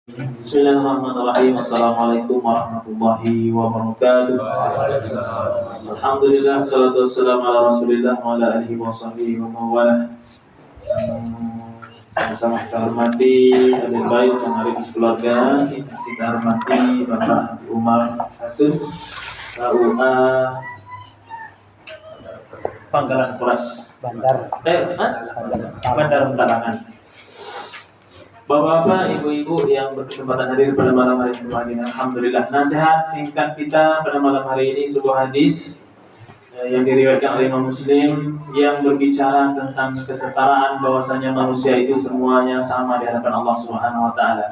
Bismillahirrahmanirrahim. Assalamualaikum warahmatullahi wabarakatuh. Alhamdulillah, salatu wassalamu ala rasulillah wa ala alihi wa sahbihi wa mawalah. Sama-sama kita hormati adik baik yang ada di keluarga. Kita hormati Bapak Umar Satu KUA Pangkalan Kelas Bandar Talangan. Bapak-bapak, ibu-ibu yang berkesempatan hadir pada malam hari ini, alhamdulillah. Nasihat singkat kita pada malam hari ini sebuah hadis yang diriwayatkan oleh Imam Muslim yang berbicara tentang kesetaraan, bahwasanya manusia itu semuanya sama di hadapan Allah Subhanahu wa taala.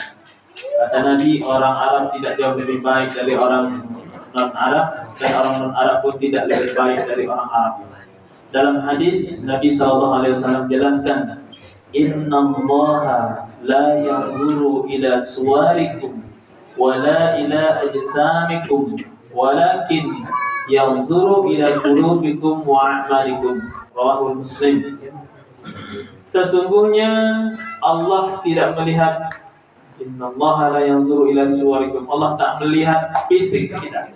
Kata Nabi, orang Arab tidak jauh lebih baik dari orang non-Arab, dan orang non-Arab pun tidak lebih baik dari orang Arab. Dalam hadis Nabi SAW jelaskan, Innallaha la yanzuru ila suwarikum wala ila ajsamikum walakin yanzuru ila qulubikum wa a'malikum. Rawahu Muslim. Sesungguhnya Allah tidak melihat, Innallaha la yanzuru ila suwarikum, Allah tak melihat fisik kita,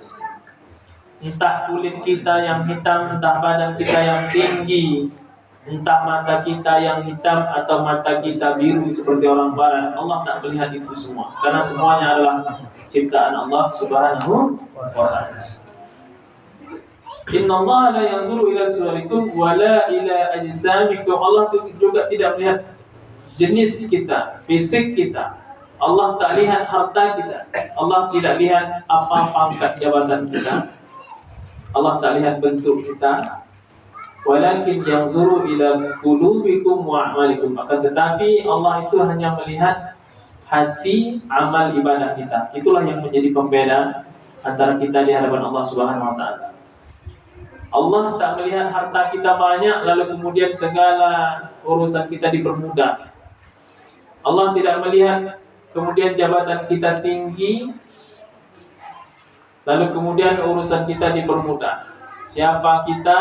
entah kulit kita yang hitam, entah badan kita yang tinggi, entah mata kita yang hitam atau mata kita biru seperti orang barat. Allah tak melihat itu semua, karena semuanya adalah ciptaan Allah Subhanahu wa ta'ala. Innallaha la yanzuru ila suwarikum wala ila ajsamikum. Allah juga tidak melihat jenis kita, fisik kita. Allah tak lihat harta kita. Allah tidak lihat apa pangkat jabatan kita. Allah tak lihat bentuk kita. Walakin yanzuru ila qulubikum wa a'malikum. Akan tetapi Allah itu hanya melihat hati, amal ibadah kita. Itulah yang menjadi pembeda antara kita di hadapan Allah Subhanahu wa taala. Allah tak melihat harta kita banyak lalu kemudian segala urusan kita dipermudah. Allah tidak melihat kemudian jabatan kita tinggi lalu kemudian urusan kita dipermudah. Siapa kita,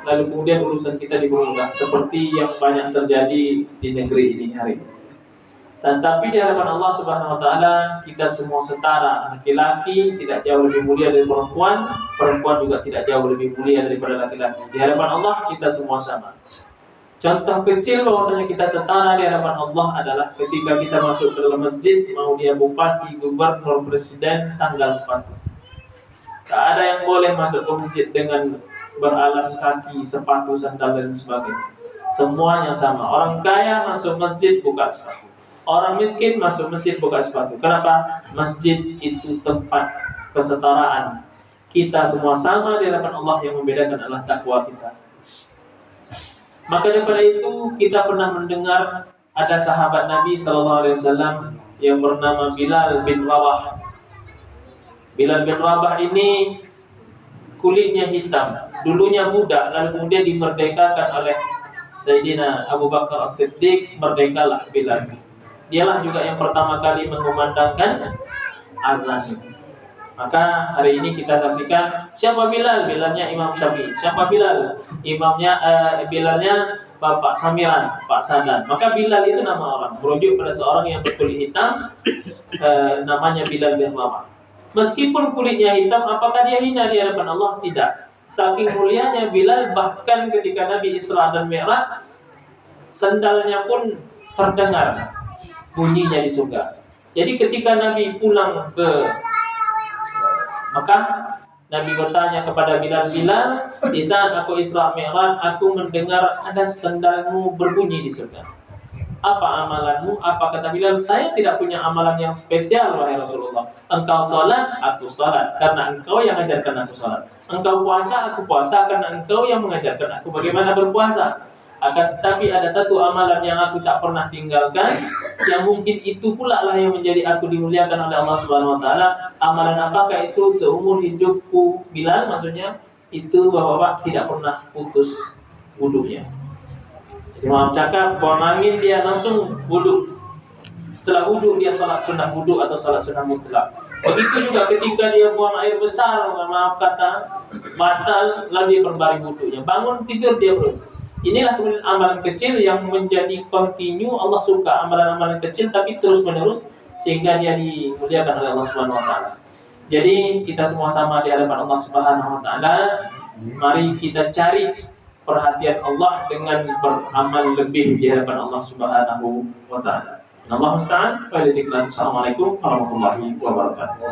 lalu kemudian urusan kita dipermudah, seperti yang banyak terjadi di negeri ini hari ini. Tetapi di hadapan Allah Subhanahu wa taala kita semua setara. Laki-laki tidak jauh lebih mulia dari perempuan, perempuan juga tidak jauh lebih mulia daripada laki-laki. Di hadapan Allah kita semua sama. Contoh kecil bahwasanya kita setara di hadapan Allah adalah ketika kita masuk ke dalam masjid, mau dia bupati, gubernur, presiden, tanggal sepatu. Tak ada yang boleh masuk ke masjid dengan beralas kaki, sepatu, sandal dan sebagainya. Semuanya sama. Orang kaya masuk masjid buka sepatu. Orang miskin masuk masjid buka sepatu. Kenapa? Masjid itu tempat kesetaraan. Kita semua sama di hadapan Allah, yang membedakan adalah takwa kita. Maka daripada itu kita pernah mendengar ada sahabat Nabi SAW yang bernama Bilal bin Rabah. Bilal bin Rabah ini kulitnya hitam, dulunya budak, lalu kemudian dimerdekakan oleh Sayyidina Abu Bakar As-Siddiq, merdekalah Bilal. Dialah juga yang pertama kali mengumandangkan azan. Maka hari ini kita saksikan siapa Bilal? Bilalnya Imam Syafi'i. Siapa Bilal? Bilalnya Bapak Samiran, Pak Sadan. Maka Bilal itu nama orang, merujuk pada seorang yang berkulit hitam, namanya Bilal bin Rabah. Meskipun kulitnya hitam, apakah dia hina di hadapan Allah? Tidak. Saking mulianya Bilal, bahkan ketika Nabi Isra dan Mi'raj, sandalnya pun terdengar bunyinya di surga. Jadi ketika Nabi pulang ke Mekah, Nabi bertanya kepada Bilal, Bilal, di saat aku Isra Mi'raj, aku mendengar ada sandalmu berbunyi di surga. Apa amalanmu? Apa kata Bilal? Saya tidak punya amalan yang spesial, wahai Rasulullah. Engkau sholat, aku sholat, karena engkau yang mengajarkan aku sholat. Engkau puasa, aku puasa, karena engkau yang mengajarkan aku bagaimana berpuasa. Akan tetapi ada satu amalan yang aku tak pernah tinggalkan, yang mungkin itu pula lah yang menjadi aku dimuliakan oleh Allah Subhanahu wa taala. Amalan apakah itu? Seumur hidupku, Bilal, maksudnya itu bahwa tidak pernah putus wudunya. Imam cakap, buang angin dia langsung wudu. Setelah wudu dia salat sunnah wudu atau salat sunnah mutlak. Begitu juga ketika dia buang air besar, maaf kata, batal, lalu dia perbaring wudunya. Bangun tidur dia berwudu. Inilah kemudian amalan kecil yang menjadi kontinu. Allah suka amalan-amalan kecil tapi terus menerus sehingga dia dimuliakan oleh Allah Subhanahu wa taala. Jadi kita semua sama di hadapan Allah Subhanahu wa taala. Mari kita cari perhatian Allah dengan beramal lebih di hadapan Allah Subhanahu wa taala. Allah musta'an. Assalamualaikum warahmatullahi wabarakatuh.